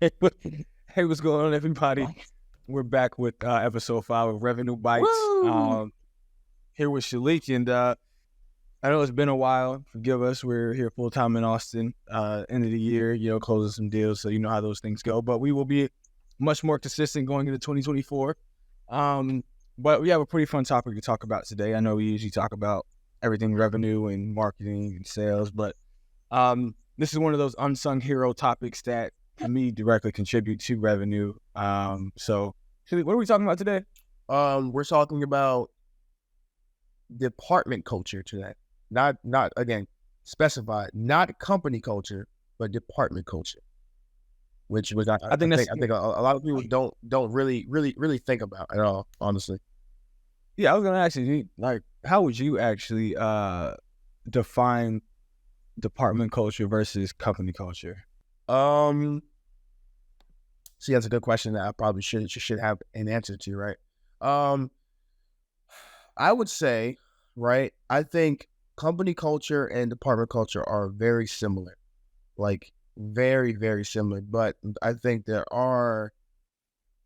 Hey, what's going on, everybody? We're back with episode 5 of Revenue Bytes. Here with Chalique, and I know it's been a while. Forgive us. We're here full time in Austin. End of the year, closing some deals, so you know how those things go. But we will be much more consistent going into 2024. But we have a pretty fun topic to talk about today. I know we usually talk about everything revenue and marketing and sales, but this is one of those unsung hero topics that, to me, directly contribute to revenue. So, Chalique, what are we talking about today? We're talking about department culture today. Not again specified, not company culture, but department culture. Which was I think a lot of people don't really think about at all, honestly. Yeah, I was gonna ask you, like, how would you actually define department culture versus company culture? See, that's a good question that I probably should have an answer to, right? I would say, right, I think company culture and department culture are very similar, like very, very similar. But I think there are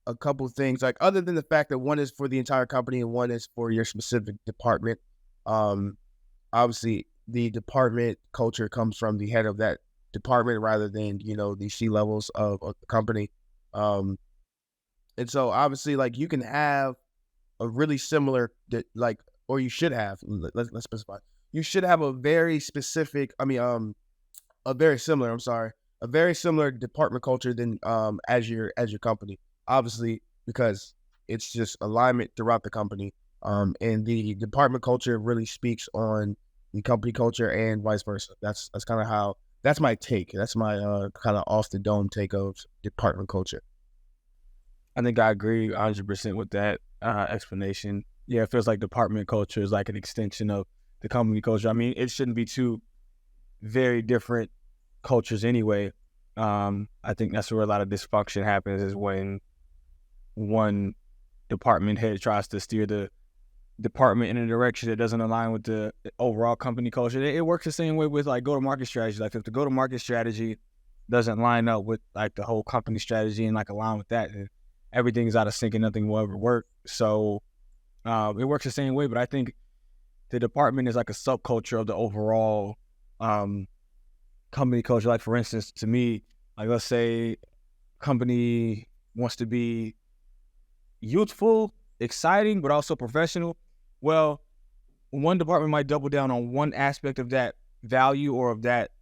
a couple things, like other than the fact that one is for the entire company and one is for your specific department. Obviously, the department culture comes from the head of that department rather than, the C-levels of the company. And so obviously, like, you can have a really similar, or you should have, let's specify. You should have a very specific, a very similar department culture than as your company. Obviously, because it's just alignment throughout the company. And the department culture really speaks on the company culture and vice versa. That's kind of how, that's my take. That's my kind of off the dome take of department culture. I think I agree 100% with that explanation. Yeah, it feels like department culture is like an extension of the company culture. I mean, it shouldn't be two very different cultures anyway. I think that's where a lot of dysfunction happens, is when one department head tries to steer the department in a direction that doesn't align with the overall company culture. It works the same way with like go-to-market strategy. Like if the go-to-market strategy doesn't line up with like the whole company strategy and like align with that, then everything's out of sync and nothing will ever work. So it works the same way, but I think the department is like a subculture of the overall company culture. Like for instance, to me, like let's say company wants to be youthful, exciting, but also professional. Well, one department might double down on one aspect of that value or of that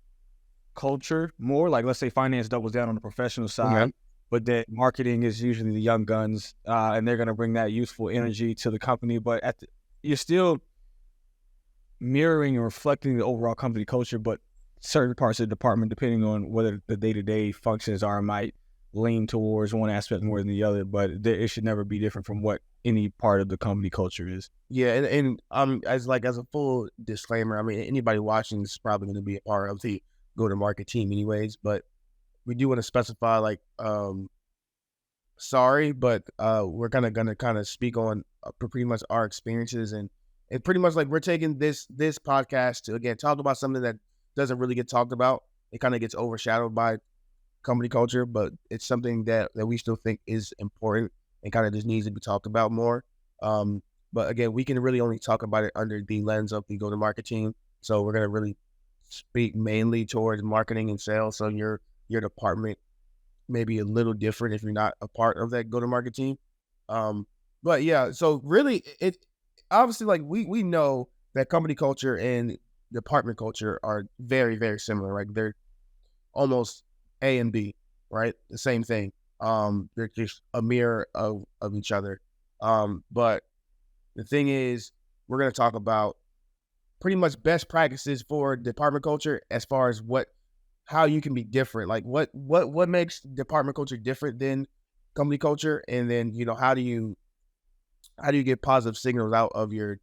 culture more. Like let's say finance doubles down on the professional side, but then marketing is usually the young guns, and they're going to bring that youthful energy to the company. But you're still mirroring and reflecting the overall company culture, but certain parts of the department, depending on whether the day-to-day functions are, might lean towards one aspect more than the other, but it should never be different from what any part of the company culture is. Yeah, and as a full disclaimer, I mean, anybody watching is probably going to be a part of the go-to-market team anyways, but we do want to specify, like, sorry, but we're gonna kind of speak on pretty much our experiences, and pretty much like we're taking this podcast to, again, talk about something that doesn't really get talked about. It kind of gets overshadowed by company culture, but it's something that we still think is important and kind of just needs to be talked about more. But again, we can really only talk about it under the lens of the go-to-market team. So we're gonna really speak mainly towards marketing and sales. So your department may be a little different if you're not a part of that go-to-market team. But yeah, so really, it obviously, like, we know that company culture and department culture are very, very similar. Like they're almost A and B, right? The same thing. They're just a mirror of each other. But the thing is, we're going to talk about pretty much best practices for department culture as far as how you can be different. Like what makes department culture different than company culture, and then how do you get positive signals out of your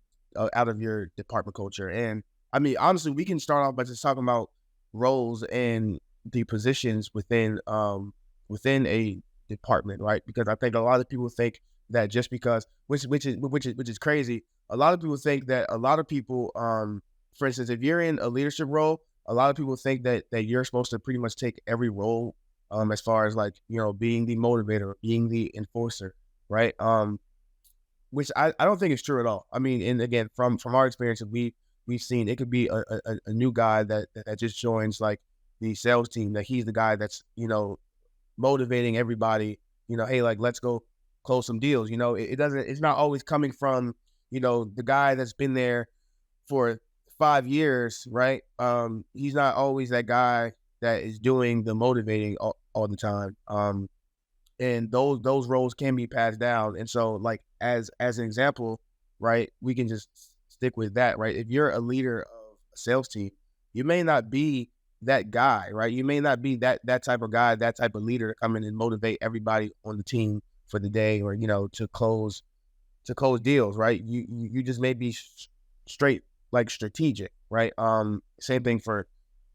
department culture. And I mean, honestly, we can start off by just talking about roles and the positions within a department, right? Because I think a lot of people think that just because, which is crazy. A lot of people think that for instance, if you're in a leadership role, a lot of people think that you're supposed to pretty much take every role as far as like, being the motivator, being the enforcer, right? Which I don't think is true at all. I mean, and again, from our experience, we've seen it could be a new guy that just joins like the sales team, that he's the guy that's, motivating everybody, hey, like, let's go close some deals. It's not always coming from, the guy that's been there for 5 years, right? He's not always that guy that is doing the motivating all the time. And those roles can be passed down. And so, like, as an example, right, we can just stick with that, right? If you're a leader of a sales team, you may not be that guy, right? You may not be that type of guy, that type of leader to come in and motivate everybody on the team for the day, or to close deals, right? You just may be straight like strategic, right? Same thing for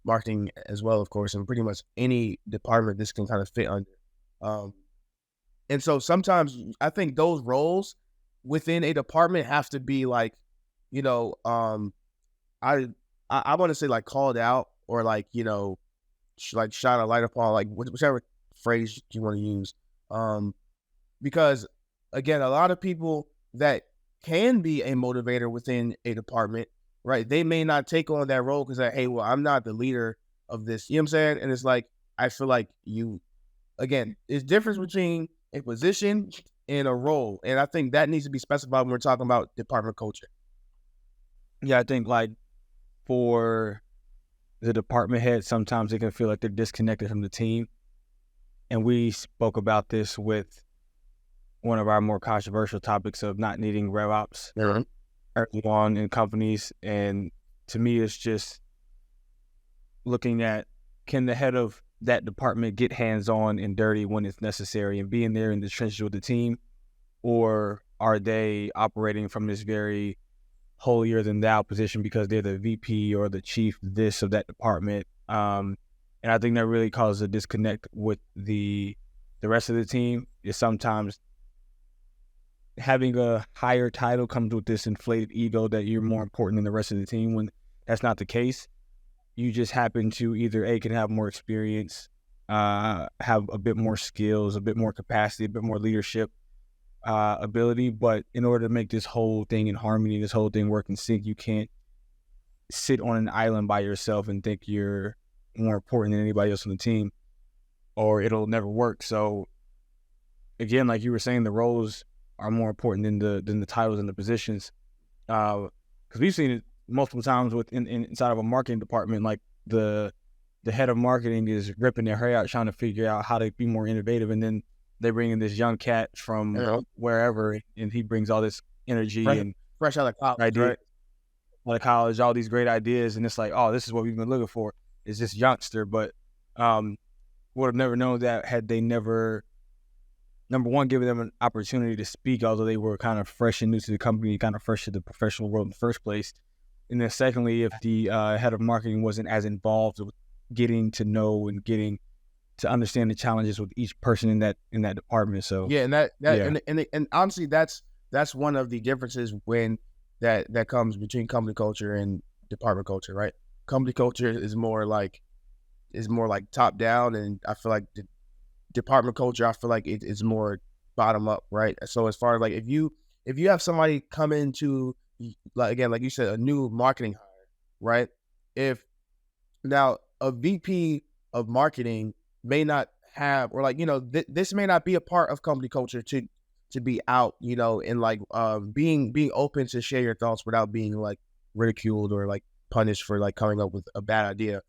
marketing as well, of course, and pretty much any department this can kind of fit under. And so sometimes I think those roles within a department have to be like, I want to say like called out, or like, like shine a light upon, like whichever phrase you want to use. Because again, a lot of people that can be a motivator within a department, right? They may not take on that role because, hey, well, I'm not the leader of this. You know what I'm saying? And it's like, I feel like again, there's difference between a position and a role. And I think that needs to be specified when we're talking about department culture. Yeah, I think like for the department head, sometimes they can feel like they're disconnected from the team. And we spoke about this with one of our more controversial topics of not needing rev ops early on in companies. And to me, it's just looking at, can the head of that department get hands-on and dirty when it's necessary and being there in the trenches with the team? Or are they operating from this very holier than thou position because they're the VP or the chief this of that department? And I think that really causes a disconnect with the rest of the team. Is sometimes having a higher title comes with this inflated ego that you're more important than the rest of the team, when that's not the case. You just happen to either can have more experience, have a bit more skills, a bit more capacity, a bit more leadership ability. But in order to make this whole thing in harmony, this whole thing work in sync, you can't sit on an island by yourself and think you're more important than anybody else on the team, or it'll never work. So again, like you were saying, the roles are more important than the titles and the positions. Because we've seen it multiple times inside of a marketing department. Like the head of marketing is ripping their hair out trying to figure out how to be more innovative, and then they bring in this young cat from wherever, and he brings all this energy and fresh out of college, idea, right? Out of college, all these great ideas, and it's like, oh, this is what we've been looking for, is this youngster. But would have never known that had they never, number one, given them an opportunity to speak, although they were kind of fresh and new to the company, kind of fresh to the professional world in the first place. And then secondly, if the head of marketing wasn't as involved with getting to know and getting to understand the challenges with each person in that department. So yeah, and honestly, that's one of the differences when that comes between company culture and department culture, right? Company culture is more like top down, and I feel like the department culture, I feel like it's more bottom up, right? So as far as like if you have somebody come into, like, again, like you said, a new marketing hire, right? If now a VP of marketing may not have, or like, this may not be a part of company culture to be out, and like being open to share your thoughts without being like ridiculed or like punished for like coming up with a bad idea.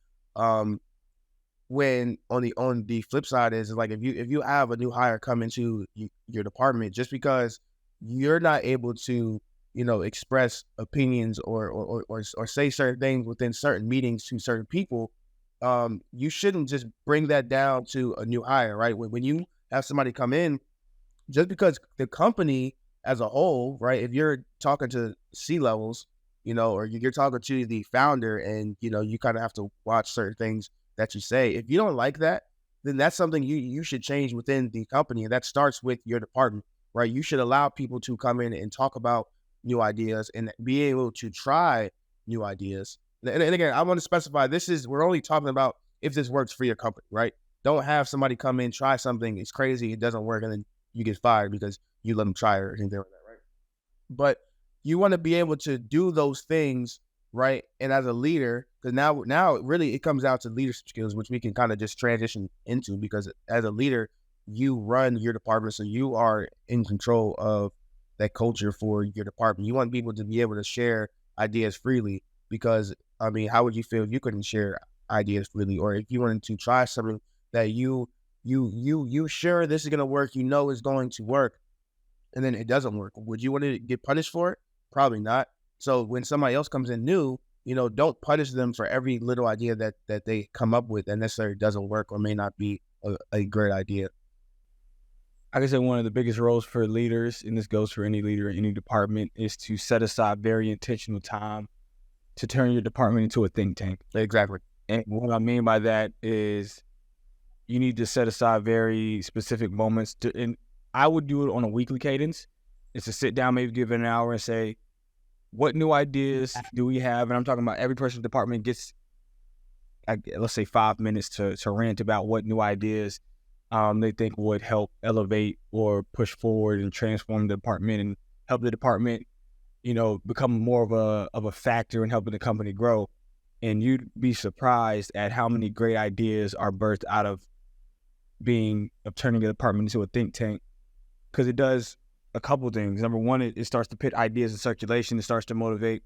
When on the flip side is like, if you have a new hire come into your department, just because you're not able to express opinions or say certain things within certain meetings to certain people, you shouldn't just bring that down to a new hire, right? When you have somebody come in, just because the company as a whole, right? If you're talking to C-levels, or you're talking to the founder, and you kind of have to watch certain things that you say. If you don't like that, then that's something you should change within the company, and that starts with your department, right? You should allow people to come in and talk about new ideas and be able to try new ideas. And again, I want to specify, we're only talking about if this works for your company, right? Don't have somebody come in, try something, it's crazy, it doesn't work, and then you get fired because you let them try it or anything like that, right? But you want to be able to do those things, right? And as a leader, because now really it comes down to leadership skills, which we can kind of just transition into, because as a leader, you run your department, so you are in control of that culture for your department. You want people to be able to share ideas freely, because I mean, how would you feel if you couldn't share ideas freely, or if you wanted to try something that you sure this is gonna work, you know it's going to work, and then it doesn't work? Would you want to get punished for it? Probably not. So when somebody else comes in new, don't punish them for every little idea that they come up with that necessarily doesn't work or may not be a great idea. Like I said, one of the biggest roles for leaders, and this goes for any leader in any department, is to set aside very intentional time to turn your department into a think tank. Exactly. And what I mean by that is you need to set aside very specific moments and I would do it on a weekly cadence. It's to sit down, maybe give it an hour and say, what new ideas do we have? And I'm talking about every person in the department gets, let's say, 5 minutes to rant about what new ideas they think would help elevate or push forward and transform the department and help the department, become more of a factor in helping the company grow. And you'd be surprised at how many great ideas are birthed out of turning a department into a think tank, because it does a couple things. Number one, it starts to put ideas in circulation. It starts to motivate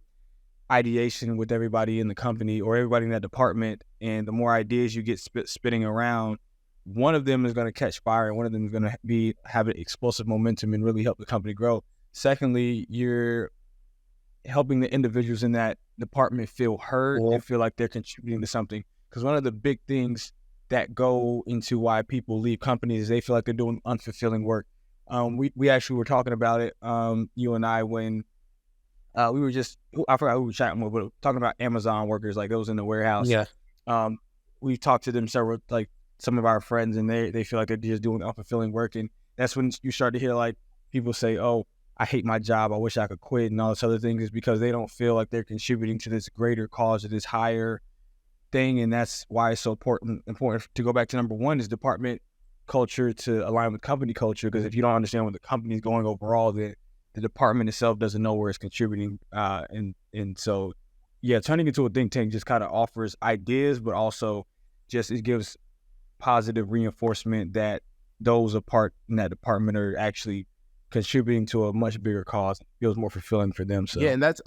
ideation with everybody in the company or everybody in that department. And the more ideas you get spitting around, one of them is going to catch fire, and one of them is going to have an explosive momentum and really help the company grow. Secondly, you're helping the individuals in that department feel heard and feel like they're contributing to something. Because one of the big things that go into why people leave companies is they feel like they're doing unfulfilling work. We actually were talking about it, you and I, when we were I forgot who we were chatting with, but talking about Amazon workers, like those in the warehouse. Yeah. We've talked to them several, like some of our friends, and they feel like they're just doing unfulfilling work. And that's when you start to hear like people say, oh, I hate my job, I wish I could quit, and all this other things, is because they don't feel like they're contributing to this greater cause or this higher thing. And that's why it's so important to go back to number one, is department culture to align with company culture. Because if you don't understand where the company is going overall, then the department itself doesn't know where it's contributing. And so, yeah, turning into a think tank just kind of offers ideas, but also just it gives positive reinforcement that those apart in that department are actually contributing to a much bigger cause. It feels more fulfilling for them. So yeah, and that's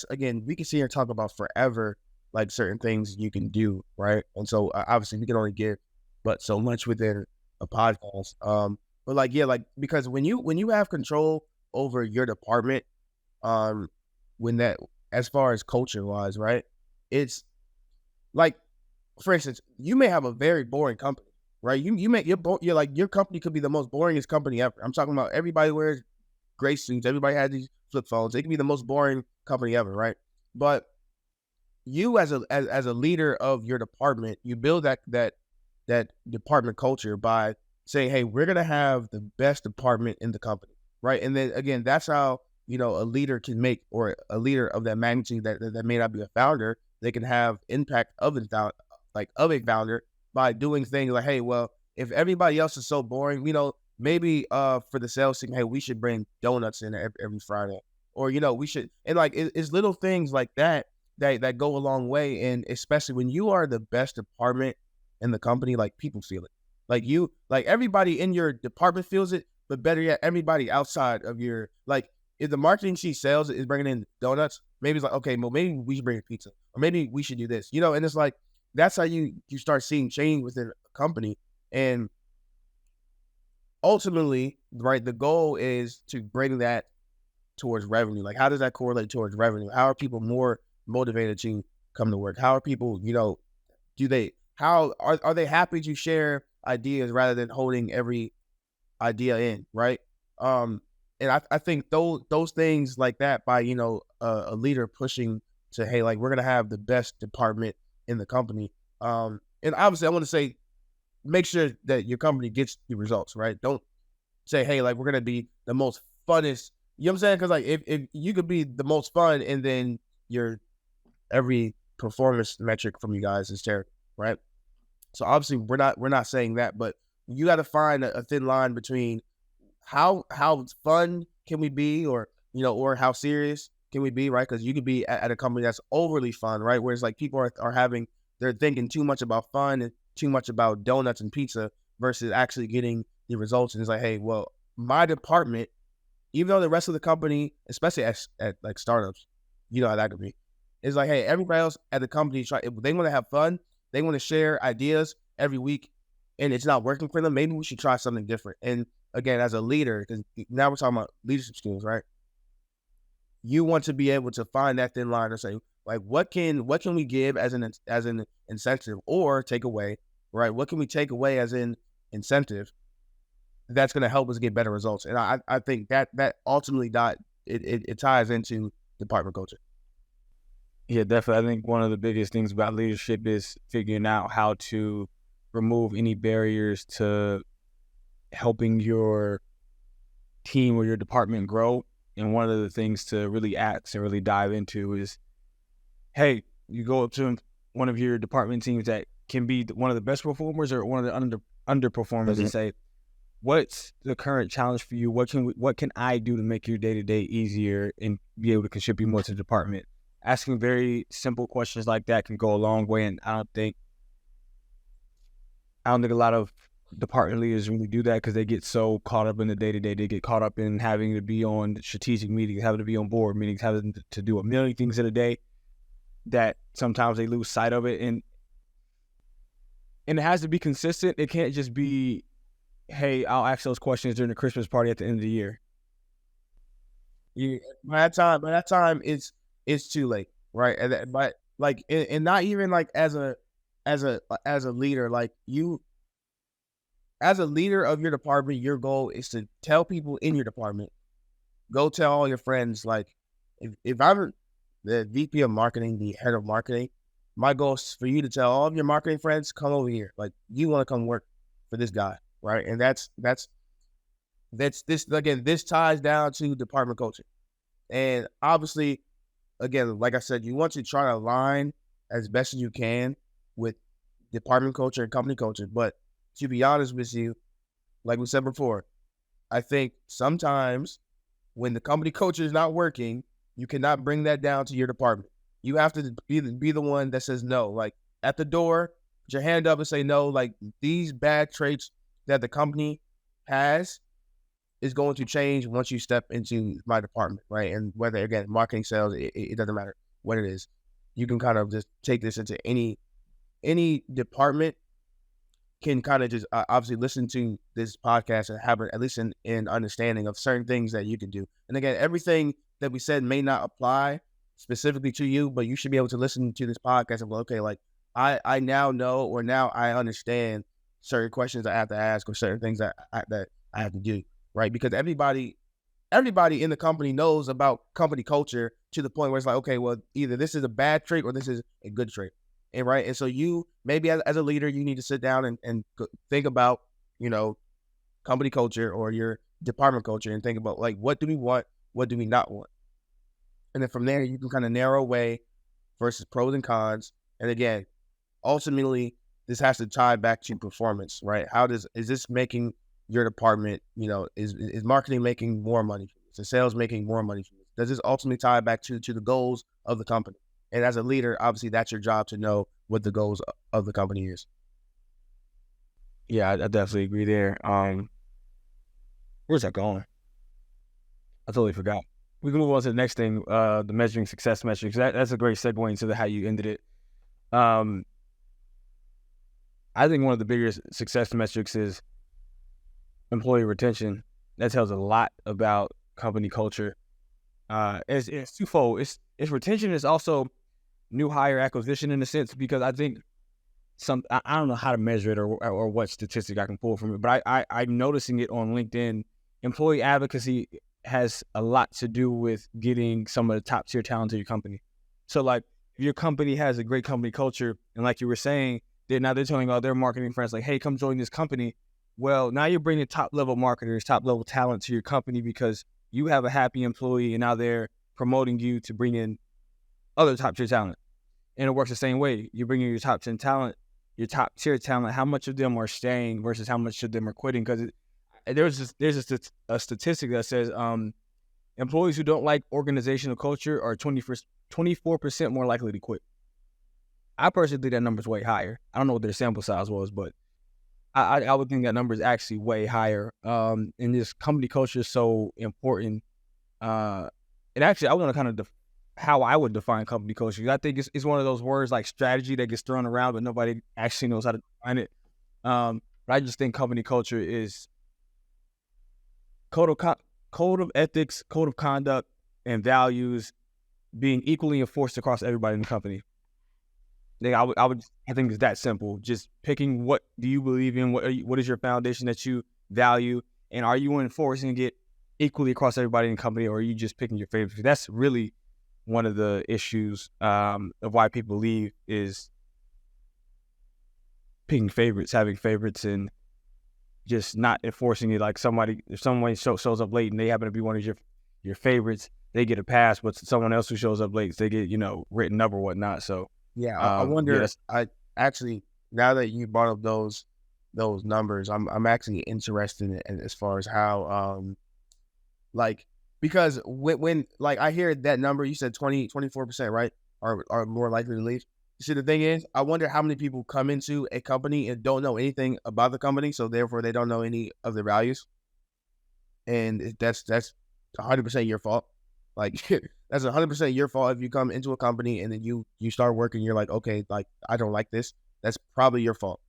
again, we can sit here and talk about forever, like certain things you can do, right? And so obviously we can only give but so much within a podcast. But like, yeah, like, because when you have control over your department, when that, as far as culture wise, right? It's like, for instance, you may have a very boring company, right? You're like, your company could be the most boringest company ever. I'm talking about everybody wears gray suits, everybody has these flip phones. It can be the most boring company ever, right? But you as a leader of your department, you build that department culture by saying, hey, we're gonna have the best department in the company, right? And then again, that's how a leader can make, or a leader of that magnitude that may not be a founder, they can have impact of a founder by doing things like, hey, well, if everybody else is so boring, maybe for the sales team, hey, we should bring donuts in every Friday, or we should, and like it's little things like that go a long way. And especially when you are the best department in the company, like, people feel it. Like everybody in your department feels it, but better yet, everybody outside of your, like, if the marketing chief sales is bringing in donuts, maybe it's like, okay, well, maybe we should bring a pizza, or maybe we should do this, and it's like, that's how you start seeing change within a company. And ultimately, right, the goal is to bring that towards revenue. Like, how does that correlate towards revenue? How are people more motivated to come to work? How are people, are they happy to share ideas rather than holding every idea in, right? And I think those things like that, by a leader pushing to, hey, like, we're gonna have the best department in the company. And obviously I want to say, make sure that your company gets the results, right? Don't say, hey, like, we're gonna be the most funnest. You know what I'm saying? Because like, if you could be the most fun and then your every performance metric from you guys is terrible, right? So obviously we're not saying that, but you got to find a thin line between how fun can we be, or or how serious can we be, right? Because you could be at a company that's overly fun, right? Whereas like people are having, they're thinking too much about fun and too much about donuts and pizza versus actually getting the results. And it's like, hey, well, my department, even though the rest of the company, especially at like startups, how that could be, it's like, hey, everybody else at the company, if they want to have fun, they want to share ideas every week, and it's not working for them, maybe we should try something different. And again, as a leader, because now we're talking about leadership skills, right? You want to be able to find that thin line and say, like, what can we give as an incentive or take away, right? What can we take away as an incentive that's going to help us get better results? And I think that ultimately it ties into department culture. Yeah, definitely. I think one of the biggest things about leadership is figuring out how to remove any barriers to helping your team or your department grow. And one of the things to really ask and really dive into is, hey, you go up to one of your department teams that can be one of the best performers or one of the underperformers and say, what's the current challenge for you? What can I do to make your day-to-day easier and be able to contribute more to the department? Asking very simple questions like that can go a long way. And I don't think a lot of department leaders really do that because they get so caught up in the day-to-day. They get caught up in having to be on strategic meetings, having to be on board meetings, having to do a million things in a day that sometimes they lose sight of it. And it has to be consistent. It can't just be, hey, I'll ask those questions during the Christmas party at the end of the year. Yeah, by that time it's too late, right? But like, and not even like as a leader, like you, as a leader of your department, your goal is to tell people in your department, go tell all your friends, like, if I'm the VP of marketing, the head of marketing, my goal is for you to tell all of your marketing friends, come over here. Like, you want to come work for this guy, right? And that's this, again, this ties down to department culture. And obviously, again, like I said, you want to try to align as best as you can with department culture and company culture. But to be honest with you, like we said before, I think sometimes when the company culture is not working, you cannot bring that down to your department. You have to be the one that says no. Like, at the door, put your hand up and say no. Like, these bad traits that the company has is going to change once you step into my department, right? And whether, again, marketing, sales, it doesn't matter what it is. You can kind of just take this into any department, can kind of just obviously listen to this podcast and have at least an understanding of certain things that you can do. And again, everything that we said may not apply specifically to you, but you should be able to listen to this podcast and go, okay, like, I now know, or now I understand certain questions I have to ask, or certain things that I have to do, right? Because everybody in the company knows about company culture to the point where it's like, okay, well, either this is a bad trait or this is a good trait. And right. And so you maybe as a leader, you need to sit down and think about, company culture or your department culture, and think about, like, what do we want? What do we not want? And then from there, you can kind of narrow away versus pros and cons. And again, ultimately, this has to tie back to performance, right? Is this making your department, is marketing making more money? Is sales making more money? Does this ultimately tie back to the goals of the company? And as a leader, obviously, that's your job to know what the goals of the company is. Yeah, I definitely agree there. Where's that going? I totally forgot. We can move on to the next thing, the measuring success metrics. That's a great segue into how you ended it. I think one of the biggest success metrics is employee retention. That tells a lot about company culture. It's twofold. It's retention is also new hire acquisition in a sense, because I think I don't know how to measure it or what statistic I can pull from it, but I'm noticing it on LinkedIn. Employee advocacy has a lot to do with getting some of the top tier talent to your company. So, like, if your company has a great company culture, and like you were saying, they're telling all their marketing friends, like, hey, come join this company. Well, now you're bringing top level marketers, top level talent to your company because you have a happy employee, and now they're promoting you to bring in other top tier talent. And it works the same way. You're bringing your top 10 talent, your top tier talent, how much of them are staying versus how much of them are quitting? Because there's a statistic that says employees who don't like organizational culture are 24% more likely to quit. I personally think that number's way higher. I don't know what their sample size was, but I would think that number is actually way higher. And this company culture is so important. And actually, I want to kind of how I would define company culture. I think it's one of those words like strategy that gets thrown around, but nobody actually knows how to define it. But I just think company culture is code of ethics, code of conduct, and values being equally enforced across everybody in the company. I think it's that simple. Just picking what do you believe in, what is your foundation that you value, and are you enforcing it equally across everybody in the company, or are you just picking your favorites? That's really one of the issues of why people leave is picking favorites, having favorites, and just not enforcing it. Like if someone shows up late and they happen to be one of your favorites, they get a pass, but someone else who shows up late, they get written up or whatnot. So yeah, I wonder. I actually, now that you brought up those numbers, I'm actually interested in as far as how like, because when like I hear that number, you said 24%, right? Are more likely to leave. See, the thing is, I wonder how many people come into a company and don't know anything about the company, so therefore they don't know any of their values, and that's 100% your fault. Like that's 100% your fault if you come into a company and then you start working, you're like, okay, like I don't like this. That's probably your fault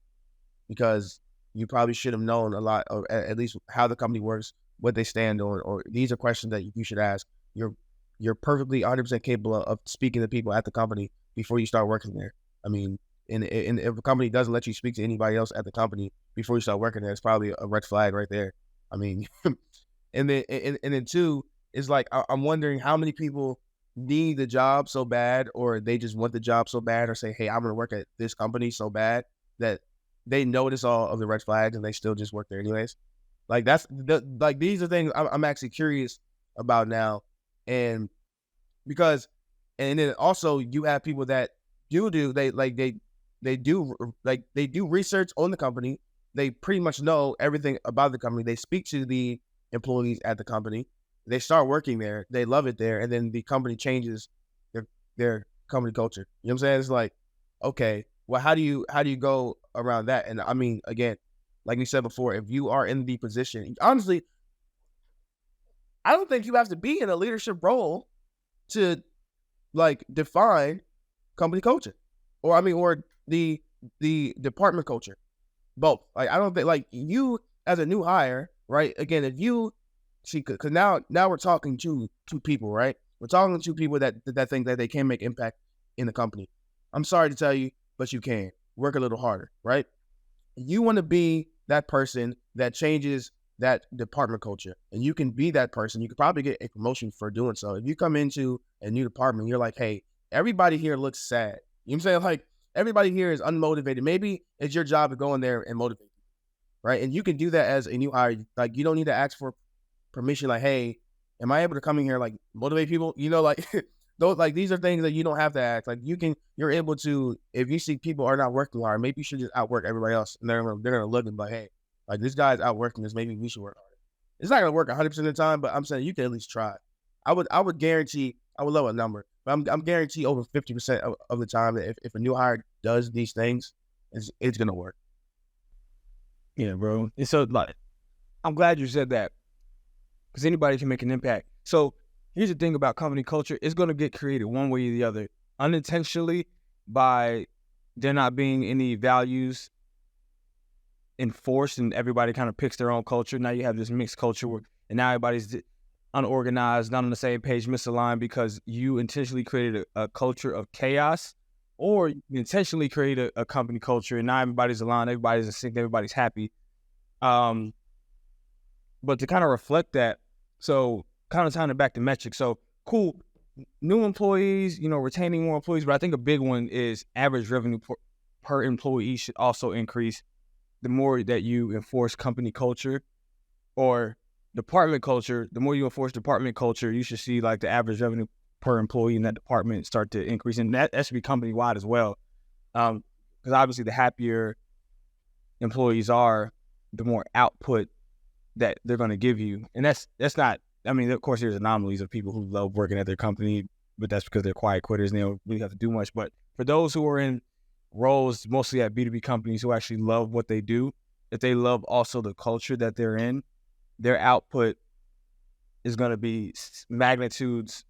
because you probably should have known a lot, or at least how the company works, what they stand on, or these are questions that you should ask. You're perfectly 100% capable of speaking to people at the company before you start working there. I mean, and if a company doesn't let you speak to anybody else at the company before you start working there, it's probably a red flag right there. I mean, and then two is like, I'm wondering how many people need the job so bad, or they just want the job so bad, or say, hey, I'm going to work at this company so bad that they notice all of the red flags and they still just work there anyways. Like these are things I'm actually curious about now. And because, and then also you have people that they do research on the company. They pretty much know everything about the company. They speak to the employees at the company. They start working there. They love it there. And then the company changes their company culture. You know what I'm saying? It's like, okay, well, how do you go around that? And I mean, again, like we said before, if you are in the position, honestly, I don't think you have to be in a leadership role to like define company culture, or the department culture. Both. Like I don't think, like, you as a new hire, right? Again, if you see, because now we're talking to two people, right? We're talking to people that think that they can make impact in the company. I'm sorry to tell you, but you can work a little harder, right? You want to be that person that changes that department culture, and you can be that person. You could probably get a promotion for doing so. If you come into a new department, you're like, hey, everybody here looks sad. You know what I'm saying? Like, everybody here is unmotivated. Maybe it's your job to go in there and motivate people, right? And you can do that as a new hire. Like, you don't need to ask for permission. Like, hey, am I able to come in here, like, motivate people? Like those, like, these are things that you don't have to ask. Like, you're able to, if you see people are not working hard, maybe you should just outwork everybody else, and they're gonna look and be like, hey, like, this guy's outworking us. Maybe we should work harder. It's not gonna work 100% of the time, but I'm saying you can at least try. I would guarantee. I would love a number, but I'm guarantee over 50% of the time that if a new hire does these things, it's gonna work. Yeah, bro. And so, like, I'm glad you said that, because anybody can make an impact. So here's the thing about company culture: it's gonna get created one way or the other, unintentionally, by there not being any values enforced, and everybody kind of picks their own culture. Now you have this mixed culture and now everybody's unorganized, not on the same page, misaligned, because you intentionally created a culture of chaos, or you intentionally created a company culture and now everybody's aligned, everybody's in sync, everybody's happy. But to kind of reflect that, so kind of tying it back to metrics. So cool, new employees, retaining more employees, but I think a big one is average revenue per employee should also increase. The more that you enforce company culture or department culture, the more you enforce department culture, you should see like the average revenue per employee in that department start to increase. And that should be company wide as well. because obviously the happier employees are, the more output that they're going to give you. And that's not, I mean, of course, there's anomalies of people who love working at their company, but that's because they're quiet quitters and they don't really have to do much. But for those who are in roles, mostly at B2B companies, who actually love what they do, if they love also the culture that they're in, their output is going to be magnitudes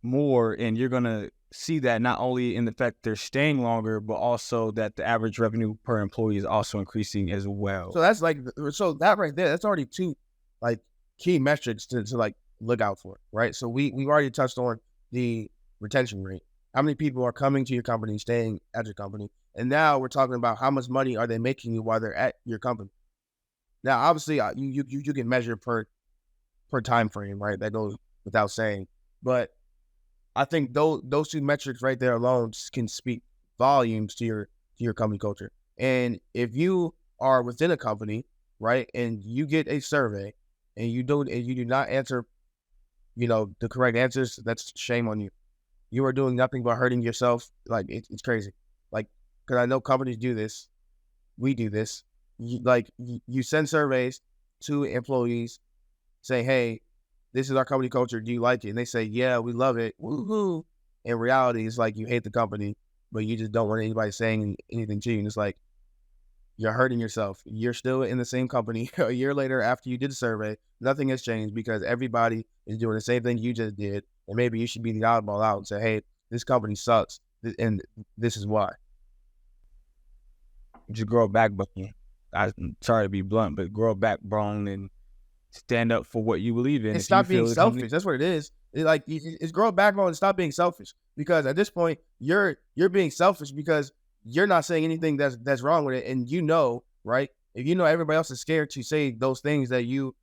more, and you're going to see that not only in the fact they're staying longer, but also that the average revenue per employee is also increasing as well. So that's like, so that right there, that's already two like key metrics to like look out for, right? So we've already touched on the retention rate. How many people are coming to your company, staying at your company? And now we're talking about how much money are they making you while they're at your company. Now, obviously, you can measure per time frame, right? That goes without saying. But I think those two metrics right there alone can speak volumes to your company culture. And if you are within a company, right, and you get a survey and you do not answer, the correct answers, that's shame on you. You are doing nothing but hurting yourself. Like it's crazy. Like, because I know companies do this. We do this. You send surveys to employees, say, hey, this is our company culture. Do you like it? And they say, yeah, we love it. Woohoo. In reality, it's like you hate the company, but you just don't want anybody saying anything to you. And it's like, you're hurting yourself. You're still in the same company a year later after you did the survey. Nothing has changed because everybody is doing the same thing you just did. And maybe you should be the oddball out and say, hey, this company sucks, and this is why. Just grow a backbone. I'm sorry to be blunt, but grow a backbone and stand up for what you believe in. And stop being selfish. That's what it is. It's grow a backbone and stop being selfish. Because at this point, you're being selfish because you're not saying anything that's wrong with it, and right? If everybody else is scared to say those things that you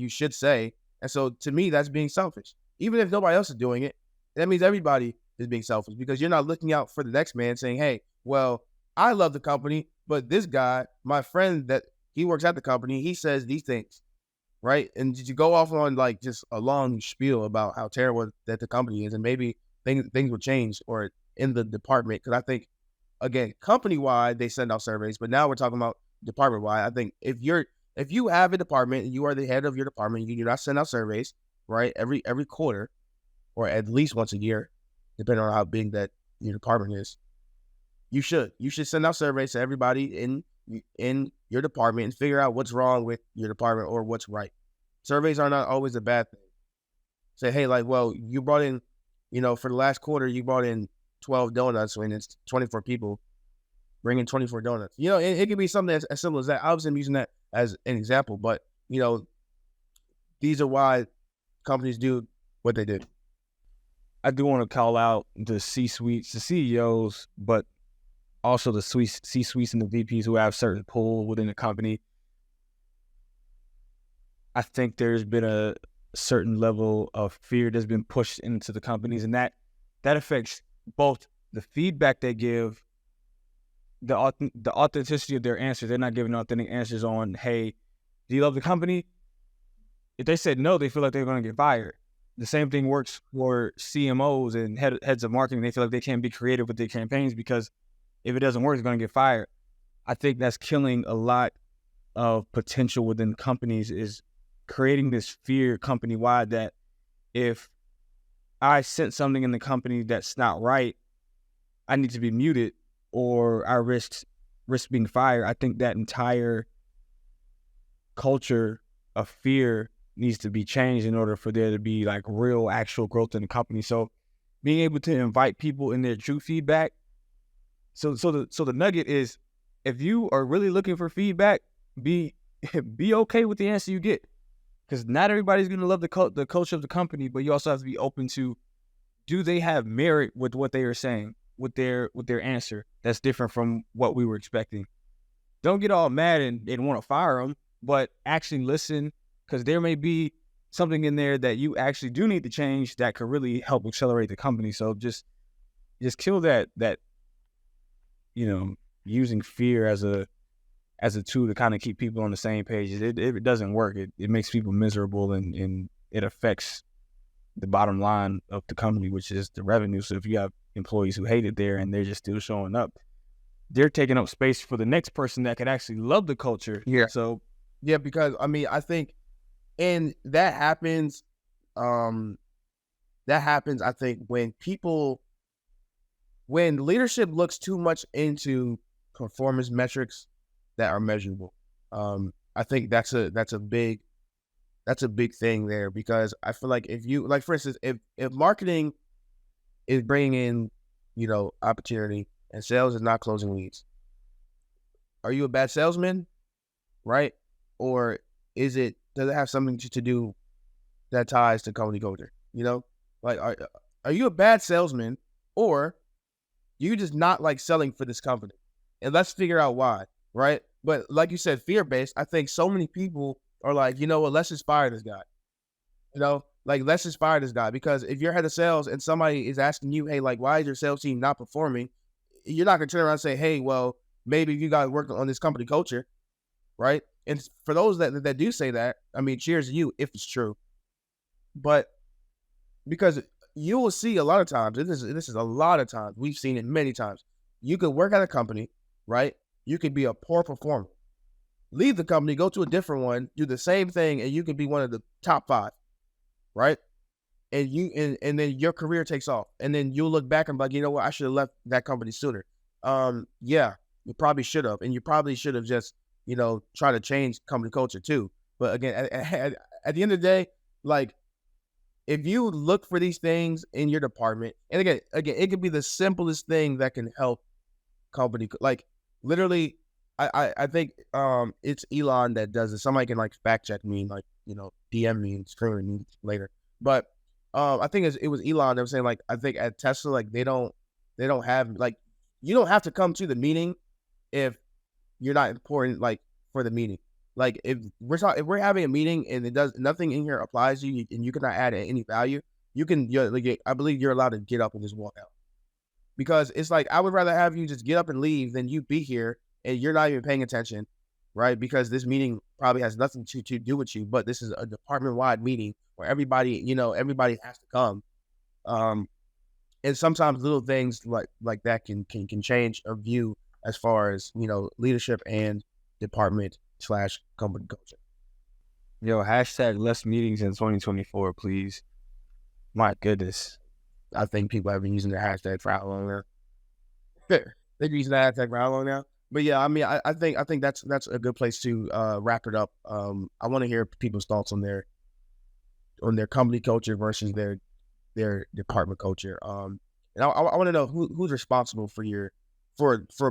should say, and so to me, that's being selfish. Even if nobody else is doing it, that means everybody is being selfish because you're not looking out for the next man, saying, "Hey, well, I love the company, but this guy, my friend, that he works at the company, he says these things." Right? And did you go off on like just a long spiel about how terrible that the company is, and maybe things will change or in the department? Because I think, again, company wide they send out surveys, but now we're talking about department wide. I think if you have a department and you are the head of your department, you do not send out surveys, right? Every quarter, or at least once a year, depending on how big that your department is. You should send out surveys to everybody in your department and figure out what's wrong with your department or what's right. Surveys are not always a bad thing. Say, hey, like, well, you brought in, for the last quarter, you brought in 12 donuts when it's 24 people. Bring in 24 donuts. It could be something as simple as that. Obviously, I'm using that as an example, but, these are why companies do what they do. I do want to call out the C-suites, the CEOs, but also the C-suites and the VPs who have certain pull within the company. I think there's been a certain level of fear that's been pushed into the companies, and that affects both the feedback they give, the authenticity of their answers. They're not giving authentic answers on, hey, do you love the company? If they said no, they feel like they're going to get fired. The same thing works for CMOs and heads of marketing. They feel like they can't be creative with their campaigns because if it doesn't work, it's going to get fired. I think that's killing a lot of potential within companies, is creating this fear company-wide that if I sent something in the company that's not right, I need to be muted or I risk being fired. I think that entire culture of fear needs to be changed in order for there to be like real actual growth in the company. So being able to invite people in their true feedback. So the nugget is, if you are really looking for feedback, be okay with the answer you get, because not everybody's going to love the culture of the company, but you also have to be open to, do they have merit with what they are saying, with their answer that's different from what we were expecting. Don't get all mad and want to fire them, but actually listen, because there may be something in there that you actually do need to change that could really help accelerate the company. So just kill that using fear as a tool to kind of keep people on the same page. It doesn't work. It makes people miserable, and it affects the bottom line of the company, which is the revenue. So if you have employees who hate it there and they're just still showing up, they're taking up space for the next person that could actually love the culture. Yeah. So Yeah, because I mean, I think, and that happens. That happens, I think, when leadership looks too much into performance metrics that are measurable. I think that's a big thing there, because I feel like if you, like, for instance, if marketing is bringing in, opportunity, and sales is not closing leads, are you a bad salesman, right? Or does it have something to do that ties to company culture? Like, are you a bad salesman, or you just not like selling for this company? And let's figure out why, right? But like you said, fear-based, I think so many people are like, you know what, let's just fire this guy. Like, let's just fire this guy, because if you're head of sales and somebody is asking you, hey, like, why is your sales team not performing? You're not going to turn around and say, hey, well, maybe you guys work on this company culture, right? And for those that do say that, I mean, cheers to you if it's true. But because you will see a lot of times, this is a lot of times, we've seen it many times. You could work at a company, right? You could be a poor performer, leave the company, go to a different one, do the same thing, and you could be one of the top 5, right? And then your career takes off, and then you'll look back and be like, you know what, I should have left that company sooner. Yeah, you probably should have, and you probably should have just, try to change company culture too. But again, at the end of the day, like, if you look for these things in your department, and again, it could be the simplest thing that can help company. Like, literally, I think it's Elon that does it. Somebody can like fact check me, like, DM me and screen me later. But I think it was Elon that was saying, like, I think at Tesla, like, they don't have, like, you don't have to come to the meeting if you're not important, like, for the meeting. Like, if we're having a meeting and nothing in here applies to you, and you cannot add any value, I believe you're allowed to get up and just walk out. Because it's like, I would rather have you just get up and leave than you be here and you're not even paying attention, right? Because this meeting probably has nothing to do with you, but this is a department-wide meeting where everybody has to come. And sometimes little things like that can change a view as far as, leadership and department/company culture. Yo, hashtag less meetings in 2024, please. My goodness. I think people have been using the hashtag for how long now? They're using the hashtag for how long now? But yeah, I mean, I think that's a good place to wrap it up. I want to hear people's thoughts on their company culture versus their department culture. And I want to know who's responsible for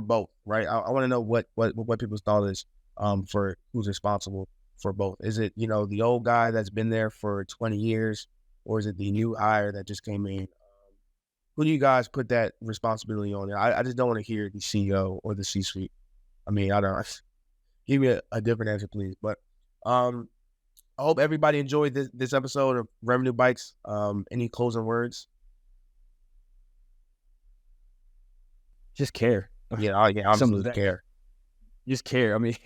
both, right? I want to know what people's thought is for who's responsible for both. Is it, the old guy that's been there for 20 years, or is it the new hire that just came in? Who do you guys put that responsibility on? I just don't want to hear the CEO or the C-suite. I mean, I don't. Give me a different answer, please. But I hope everybody enjoyed this episode of Revenue Bytes. Any closing words? Just care. Yeah, obviously just care. Just care. I mean,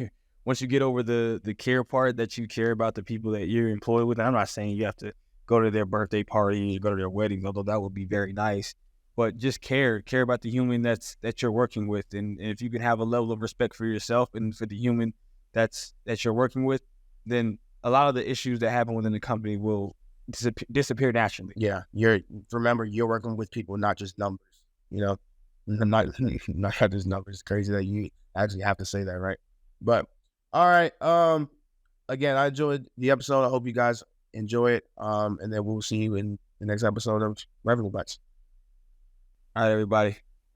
once you get over the care part, that you care about the people that you're employed with, and I'm not saying you have to go to their birthday party, go to their wedding, although that would be very nice. But just care about the human that you're working with, and if you can have a level of respect for yourself and for the human that you're working with, then a lot of the issues that happen within the company will disappear naturally. Yeah, remember, you're working with people, not just numbers. Not just numbers. It's crazy that you actually have to say that, right? But all right. Again, I enjoyed the episode. I hope you guys enjoy it. And then we'll see you in the next episode of Revenue Bytes. All right, everybody.